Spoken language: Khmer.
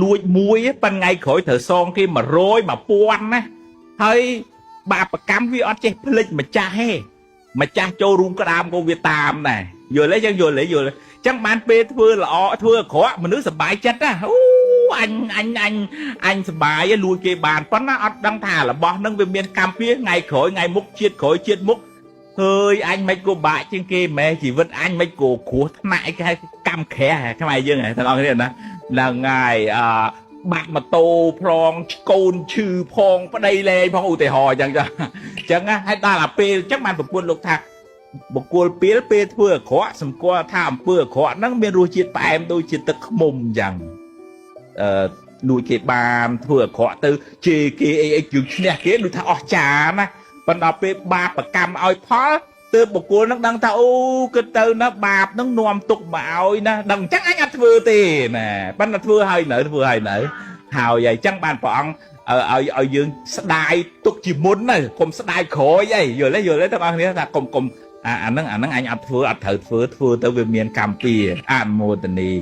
លួចមួយប៉ុន្តែថ្ងៃក្រោយត្រូវសងគេ100 1000ណាហើយបាបកម្មវាអត់ចេះភ្លេចម្ចាស់ទេម្ចាស់ចូលរួមក្តាមក៏វាតាមដែរយល់ទេចឹងយល់ទេយល់ចឹងបានពេលធ្វើល្អធ្វើអាក្រក់មនុស្សសប្បាយចិត្តណាអូអញសប្បាយលួចគេបានប៉ុន្តែអត់ដឹងថារបស់នឹងវាមានកម្មពីថ្ងៃក្រោយថ្ងៃមុខជាតិក្រោយជាតិមុខហើយអញមិនក៏បាក់ជាងគេម៉ែជីវិតអញមិនក៏គ្រោះថ្នាក់គេកម្មក្រះខ្មែរយើងហ្នឹងទាំងអស់គ្នាណាឡើងហើយបាក់ម៉ូតូប្រងកូនឈឺផងប្តីលែងផងឧទាហរណ៍អញ្ចឹងណាហើយដល់អាពេលអញ្ចឹងបានប្រពន្ធលោកថាបុគ្គលពេលធ្វើអាក្រក់សម្គាល់ថាអំពើអាក្រក់ហ្នឹងមានរសជាតិផ្អែមដូចជាទឹកឃ្មុំអញ្ចឹងលួចគេបានធ្វើអាក្រក់ទៅជេរគេអីជឿឈ្នះគេដូចថាអស់ចាណាប៉ុន្តែពេលបាបកម្មឲ្យផលទើបបុគ្គលនឹងដឹងថាអូគិតទៅណាបាបនឹងនាំទុកមកឲ្យណាដឹងអញ្ចឹងអញអត់ធ្វើទេណាប៉ុន្តែធ្វើឲ្យនៅហើយអញ្ចឹងបានព្រះអង្គឲ្យយើងស្ដាយទុកជាមុនណាកុំស្ដាយក្រោយអីយល់ទេទាំងអស់គ្នាថាកុំអាហ្នឹងអញអត់ធ្វើអត់ត្រូវធ្វើទៅវាមានកម្មពីអនុមោទនី